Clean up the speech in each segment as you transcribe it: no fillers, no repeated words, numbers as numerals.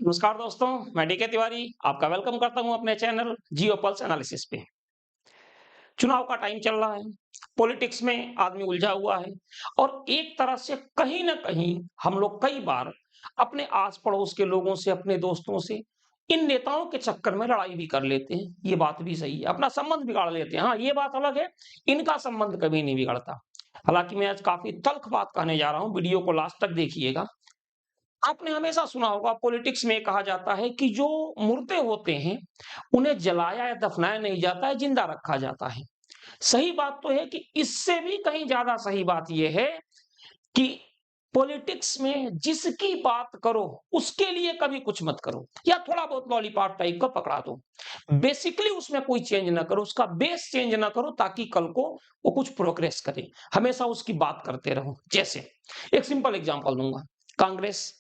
नमस्कार दोस्तों, मैं डीके तिवारी आपका वेलकम करता हूं अपने चैनल जियो पल्स एनालिसिस पे। चुनाव का टाइम चल रहा है, पॉलिटिक्स में आदमी उलझा हुआ है और एक तरह से कहीं न कहीं हम लोग कई बार अपने आस-पड़ोस के लोगों से, अपने दोस्तों से इन नेताओं के चक्कर में लड़ाई भी कर लेते हैं, ये बात भी सही है। अपना संबंध बिगाड़ लेते हैं। हाँ, ये बात अलग है, इनका संबंध कभी नहीं बिगड़ता। हालाँकि मैं आज काफ़ी तल्ख़ बात कहने जा रहा हूँ, वीडियो को लास्ट तक देखिएगा। आपने हमेशा सुना होगा पॉलिटिक्स में कहा जाता है कि जो मुर्दे होते हैं, उन्हें जलाया या दफनाया नहीं जाता है, जिंदा रखा जाता है। सही बात तो है कि इससे भी कहीं ज्यादा सही बात यह है कि पॉलिटिक्स में जिसकी बात करो, उसके लिए कभी कुछ मत करो या थोड़ा बहुत लॉलीपॉप टाइप का पकड़ा दो। बेसिकली उसमें कोई चेंज ना करो, उसका बेस चेंज ना करो ताकि कल को वो कुछ प्रोग्रेस करे। हमेशा उसकी बात करते रहो। जैसे एक सिंपल एग्जांपल दूंगा, कांग्रेस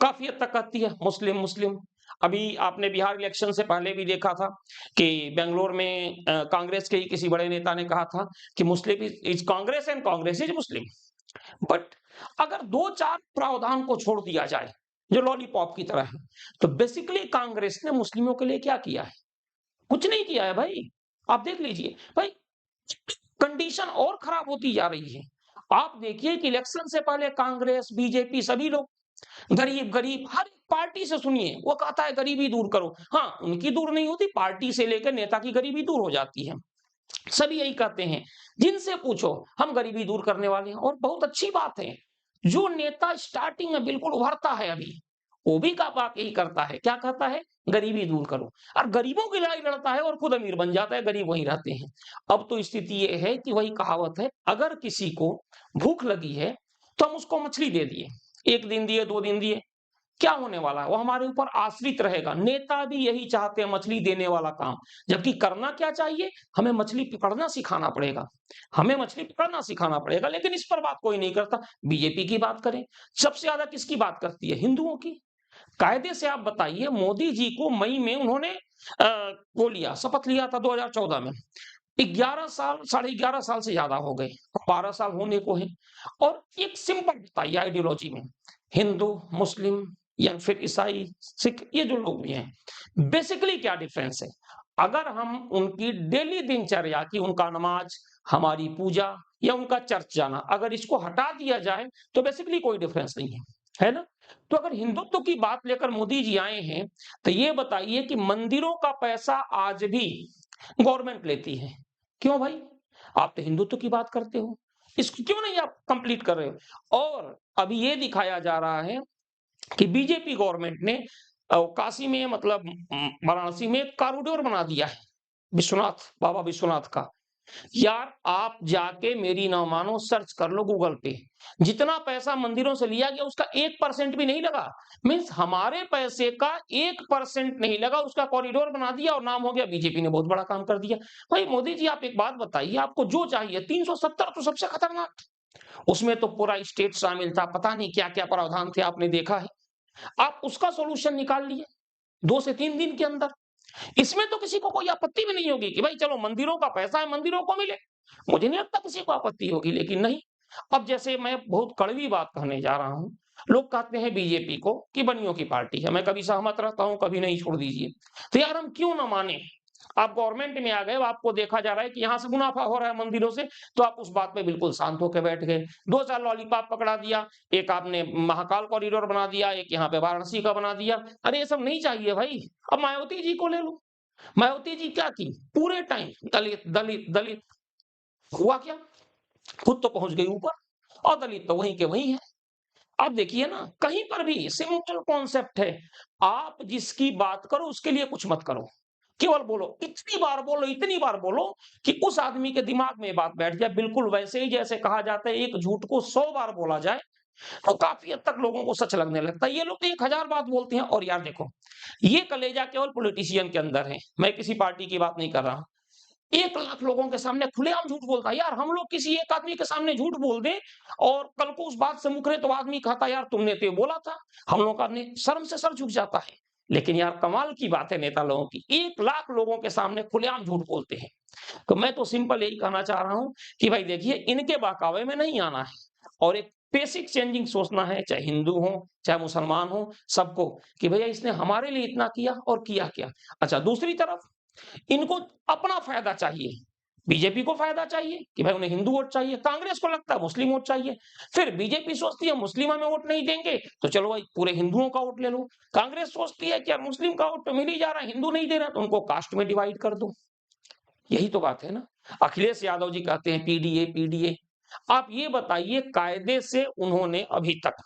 काफ़ी हद तक कहती है मुस्लिम, मुस्लिम। अभी आपने बिहार इलेक्शन से पहले भी देखा था कि बेंगलोर में कांग्रेस के ही किसी बड़े नेता ने कहा था कि Muslim is Congress and Congress is Muslim. But अगर 2-4 प्रावधान को छोड़ दिया जाए, जो लॉलीपॉप की तरह है, तो बेसिकली कांग्रेस ने मुस्लिमों के लिए क्या किया है? कुछ नहीं किया है भाई। आप देख लीजिए। भाई कंडीशन और खराब होती जा रही है। आप देखिए कि इलेक्शन से पहले कांग्रेस, बीजेपी सभी लोग गरीब गरीब हर एक पार्टी से सुनिए वो कहता है गरीबी दूर करो। हाँ, उनकी दूर नहीं होती, पार्टी से लेकर नेता की गरीबी दूर हो जाती है। सभी यही कहते हैं, जिनसे पूछो हम गरीबी दूर करने वाले हैं और बहुत अच्छी बात है। जो नेता स्टार्टिंग में बिल्कुल उभरता है अभी, वो भी का बात यही करता है, क्या कहता है? गरीबी दूर करो। और गरीबों की लड़ाई लड़ता है और खुद अमीर बन जाता है, गरीब वहीं रहते हैं। अब तो स्थिति ये है कि वही कहावत है, अगर किसी को भूख लगी है तो हम उसको मछली दे दिए, 1 दिन दिए, 2 दिन दिए, क्या होने वाला है? वो हमारे ऊपर आश्रित रहेगा। नेता भी यही चाहते हैं, मछली देने वाला काम। जबकि करना क्या चाहिए? हमें मछली पकड़ना सिखाना पड़ेगा। हमें मछली पकड़ना सिखाना पड़ेगा, लेकिन इस पर बात कोई नहीं करता। बीजेपी की बात करें, सबसे ज्यादा किसकी बात करती है? हिंदुओं की। कायदे से आप बताइए, मोदी जी को मई में उन्होंने वो लिया, शपथ लिया था 2014 में। 11 साल, साढ़े 11 साल से ज्यादा हो गए, 12 साल होने को है। और एक सिंपल बताइए आइडियोलॉजी में, हिंदू, मुस्लिम या फिर ईसाई, सिख, ये जो लोग भी हैं, बेसिकली क्या डिफरेंस है? अगर हम उनकी डेली दिनचर्या की, उनका नमाज, हमारी पूजा या उनका चर्च जाना, अगर इसको हटा दिया जाए तो बेसिकली कोई डिफरेंस नहीं है ना? तो अगर हिंदुत्व की बात लेकर मोदी जी आए हैं, तो ये बताइए कि मंदिरों का पैसा आज भी गवर्नमेंट लेती है। क्यों भाई? आप तो हिंदुत्व की बात करते हो, इसको क्यों नहीं आप कंप्लीट कर रहे हो? और अभी ये दिखाया जा रहा है कि बीजेपी गवर्नमेंट ने काशी में, मतलब वाराणसी में एक कॉरिडोर बना दिया है, विश्वनाथ, बाबा विश्वनाथ का। यार आप जाके मेरी ना मानो, सर्च कर लो गूगल पे, जितना पैसा मंदिरों से लिया गया उसका 1% भी नहीं लगा। मीन्स हमारे पैसे का 1% नहीं लगा, उसका कॉरिडोर बना दिया और नाम हो गया बीजेपी ने बहुत बड़ा काम कर दिया। भाई मोदी जी, आप एक बात बताइए, आपको जो चाहिए, 370 तो सबसे खतरनाक, उसमें तो पूरा स्टेट शामिल था, पता नहीं क्या क्या प्रावधान थे, आपने देखा है। आप उसका सॉल्यूशन निकाल लिए 2 से 3 दिन के अंदर। इसमें तो किसी को कोई आपत्ति भी नहीं होगी कि भाई चलो मंदिरों का पैसा है, मंदिरों को मिले। मुझे नहीं लगता किसी को आपत्ति होगी, लेकिन नहीं। अब जैसे मैं बहुत कड़वी बात कहने जा रहा हूं, लोग कहते हैं बीजेपी को कि बनियों की पार्टी है। मैं कभी सहमत रहता हूं, कभी नहीं, छोड़ दीजिए। तो यार हम क्यों ना माने? आप गवर्नमेंट में आ गए, आपको देखा जा रहा है कि यहां से मुनाफा हो रहा है मंदिरों से, तो आप उस बात पे बिल्कुल शांत होकर बैठ गए। 2 साल लॉलीपॉप पकड़ा दिया, एक आपने महाकाल कॉरिडोर बना दिया, एक यहाँ पे वाराणसी का बना दिया। अरे ये सब नहीं चाहिए भाई। अब मायावती जी को ले लो, मायावती जी क्या की? पूरे टाइम दलित दलित दलित। हुआ क्या? खुद तो पहुंच गई ऊपर और दलित तो वहीं के वहीं है। आप देखिए ना, कहीं पर भी सिंपल कॉन्सेप्ट है, आप जिसकी बात करो उसके लिए कुछ मत करो। केवल बोलो, इतनी बार बोलो, इतनी बार बोलो कि उस आदमी के दिमाग में ये बात बैठ जाए। बिल्कुल वैसे ही जैसे कहा जाता है, एक झूठ को 100 बार बोला जाए तो काफी हद तक लोगों को सच लगने लगता है। ये लोग तो 1000 बात बोलते हैं। और यार देखो, ये कलेजा केवल पॉलिटिशियन के अंदर है, मैं किसी पार्टी की बात नहीं कर रहा। 1 लाख लोगों के सामने खुलेआम झूठ बोलता है। यार हम लोग किसी एक आदमी के सामने झूठ बोल दें और कल को उस बात से मुकरे तो आदमी कहता यार तुमने तो ये बोला था। हम लोग का शर्म से सर झुक जाता है। लेकिन यार कमाल की बात है नेता लोगों की, 1 लाख लोगों के सामने खुलेआम झूठ बोलते हैं। तो मैं तो सिंपल यही कहना चाह रहा हूं कि भाई देखिए, इनके बहकावे में नहीं आना है। और एक बेसिक चेंजिंग सोचना है, चाहे हिंदू हो, चाहे मुसलमान हो, सबको कि भैया इसने हमारे लिए इतना किया और किया क्या। अच्छा, दूसरी तरफ इनको अपना फायदा चाहिए। बीजेपी को फायदा चाहिए कि भाई उन्हें हिंदू वोट चाहिए, कांग्रेस को लगता है मुस्लिम वोट चाहिए। फिर बीजेपी सोचती है मुस्लिम में वोट नहीं देंगे तो चलो भाई पूरे हिंदुओं का वोट ले लो। कांग्रेस सोचती है कि यार मुस्लिम का वोट तो मिल ही जा रहा है, हिंदू नहीं दे रहा, तो उनको कास्ट में डिवाइड कर दो। यही तो बात है ना। अखिलेश यादव जी कहते हैं पीडीए पीडीए। आप ये बताइए कायदे से उन्होंने अभी तक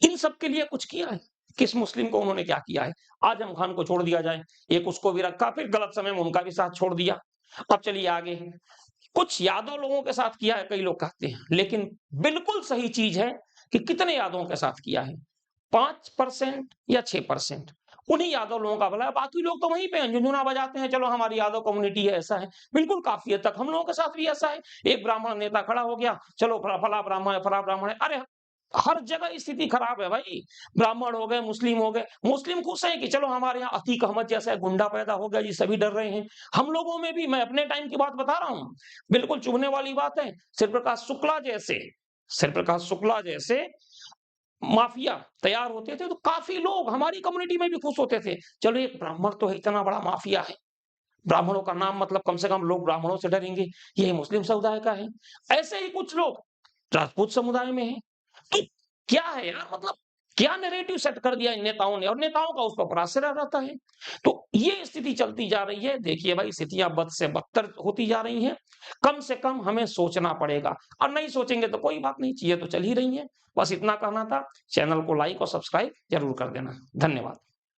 इन सब के लिए कुछ किया है? किस मुस्लिम को उन्होंने क्या किया है? आजम खान को छोड़ दिया जाए, एक उसको भी रखा, फिर गलत समय में उनका भी साथ छोड़ दिया। अब चलिए आगे, कुछ यादव लोगों के साथ किया है कई लोग कहते हैं, लेकिन बिल्कुल सही चीज है कि कितने यादवों के साथ किया है? 5% या 6%। उन्हीं यादव लोगों का भला है, बाकी लोग तो वहीं पे झुनझुना बजाते हैं, चलो हमारी यादव कम्युनिटी है, ऐसा है। बिल्कुल काफी हद तक हम लोगों के साथ भी ऐसा है। एक ब्राह्मण नेता खड़ा हो गया, चलो फला ब्राह्मण है, फला ब्राह्मण है। अरे हर जगह स्थिति खराब है भाई। ब्राह्मण हो गए, मुस्लिम हो गए। मुस्लिम खुश हैं कि चलो हमारे यहाँ अतीक अहमद जैसा गुंडा पैदा हो गया जी, सभी डर रहे हैं। हम लोगों में भी, मैं अपने टाइम की बात बता रहा हूँ, बिल्कुल चुभने वाली बात है। श्री प्रकाश शुक्ला जैसे माफिया तैयार होते थे तो काफी लोग हमारी कम्युनिटी में भी खुश होते थे। चलो एक ब्राह्मण तो है, इतना बड़ा माफिया है, ब्राह्मणों का नाम मतलब कम से कम लोग ब्राह्मणों से डरेंगे, ये मुस्लिम समुदाय का है। ऐसे ही कुछ लोग राजपूत समुदाय में हैं। तो क्या है यार, मतलब क्या नैरेटिव सेट कर दिया इन नेताओं ने, और नेताओं का उस पर बड़ा असर रहता है। तो ये स्थिति चलती जा रही है। देखिए भाई, स्थितियां बद से बदतर होती जा रही हैं। कम से कम हमें सोचना पड़ेगा, और नहीं सोचेंगे तो कोई बात नहीं, चीजें तो चल ही रही हैं। बस इतना कहना था। चैनल को लाइक और सब्सक्राइब जरूर कर देना। धन्यवाद।